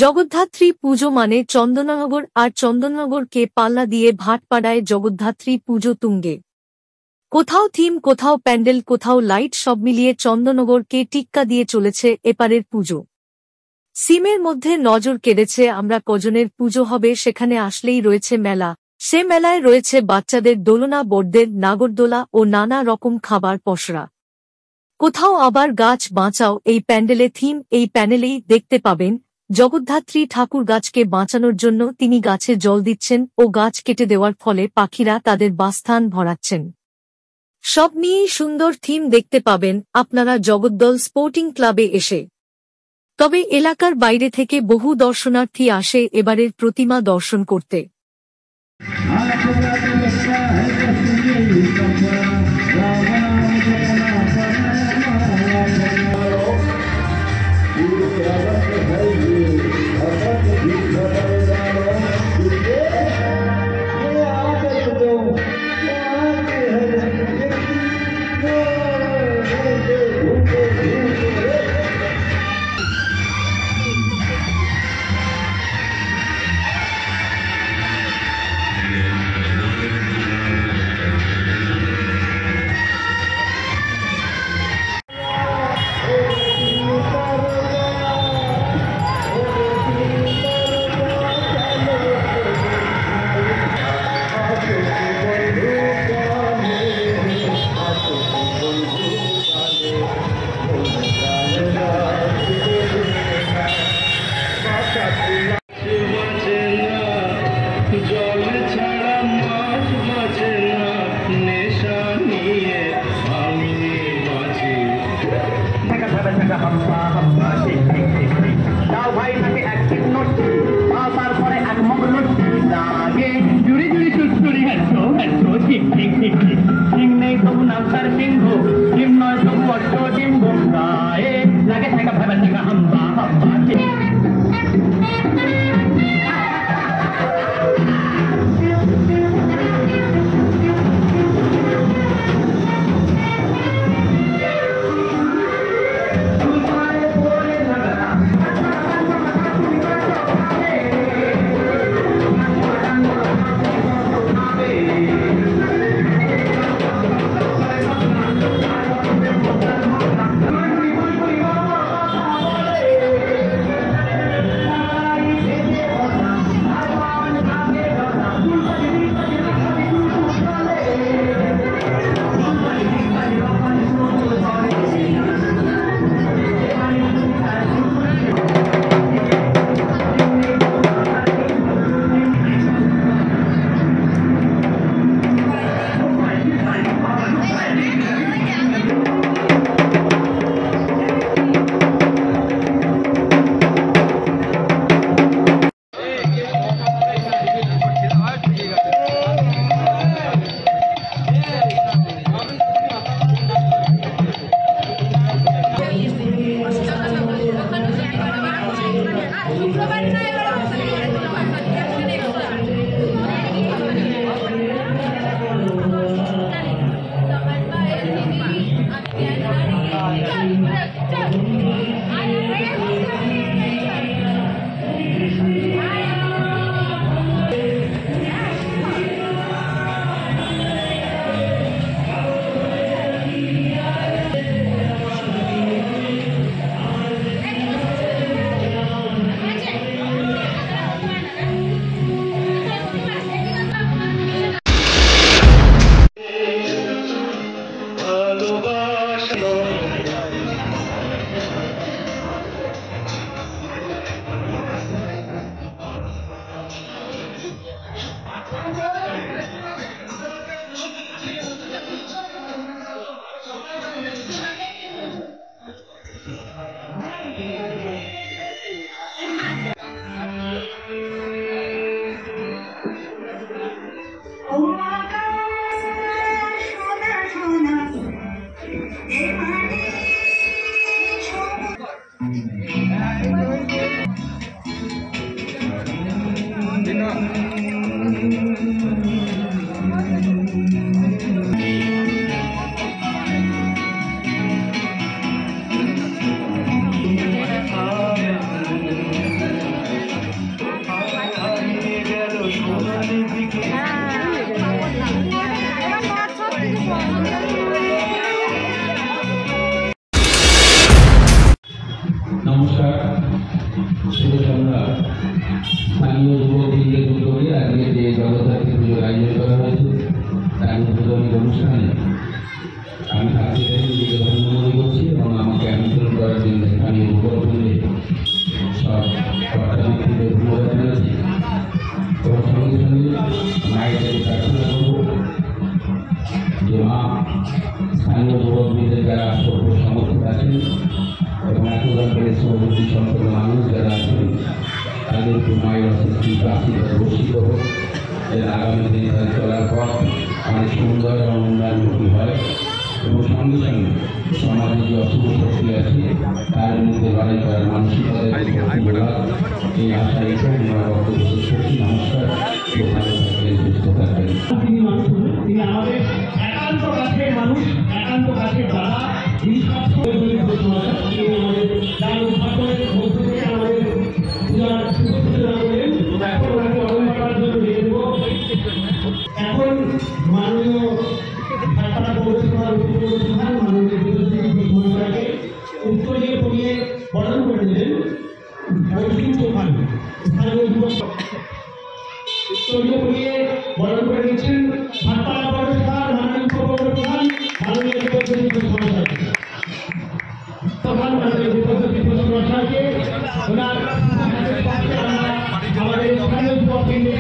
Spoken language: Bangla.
জগদ্ধাত্রী পুজো মানে চন্দননগর, আর চন্দননগরকে পাল্লা দিয়ে ভাটপাড়ায় জগদ্ধাত্রী পুজো তুঙ্গে। কোথাও থিম, কোথাও প্যান্ডেল, কোথাও লাইট, সব মিলিয়ে চন্দননগরকে টিক্কা দিয়ে চলেছে এপারের পুজো। সিমের মধ্যে নজর কেড়েছে আমরা কজনের পুজো হবে সেখানে আসলেই রয়েছে মেলা। সে মেলায় রয়েছে বাচ্চাদের দোলনা, বড়দের নাগরদোলা ও নানা রকম খাবার পসরা। কোথাও আবার গাছ বাঁচাও এই প্যান্ডেলে থিম। এই প্যানেলেই দেখতে পাবেন জগদ্ধাত্রী ঠাকুর গাছকে বাঁচানোর জন্য তিনি গাছে জল দিচ্ছেন ও গাছ কেটে দেওয়ার ফলে পাখিরা তাদের বাসস্থান ভরাচ্ছেন। সব নিয়েই সুন্দর থিম দেখতে পাবেন আপনারা জগদ্দল স্পোর্টিং ক্লাবে এসে। তবে এলাকার বাইরে থেকে বহু দর্শনার্থী আসে এবারের প্রতিমা দর্শন করতে। থেকে প্রার্থনা করব যে মা স্থানীয় যুবকদের যারা সভ্য সমর্থক আছেন এবং এতজন করে সভাপতি সম্পন্ন মানুষ যারা আছেন তাদেরকে মায়ের অসুস্থ আশীর্বাদ বর্ষিত হোক, এর আগামী দিনে তাদের চলার পথ অনেক সুন্দর এবং উন্নয়নমুখী হয় এবং সঙ্গে সঙ্গে সমাজে যে অশুভ শক্তি আছে তার বিরুদ্ধে লড়াই করার মানসিকতা এই আশা রেখে আমরা বক্তব্য শেষ করছি। নমস্কার, ভালো থাকবেন, সুস্থ থাকবেন। তিনি আমাদের একান্ত কাছের মানুষ, একান্ত কাছের দাদা, তিনি সবসময় আমাদের যার উদ্ধার করে মধ্য থেকে আমাদের পূজার শুভসূচনা করেন। এখন ওনাকে অবহেলা করার জন্য নিয়ে দেব। এখন মাননীয় ভাটপাড়া পৌরসভার উপপ্রধান মাননীয় মহাশয়কে উত্তরীয় পড়িয়ে বরণ করে দিলেন মৌসুম চৌহান, স্থানীয় যুবক উত্তরীয় পড়িয়ে বরণ করে দিচ্ছেন ভাটপাড়া পৌরসভার মাননীয় উপপ্রধান মাননীয় মহাশয়কে ওনার আমাদের স্থানীয় যুবক কেন্দ্রের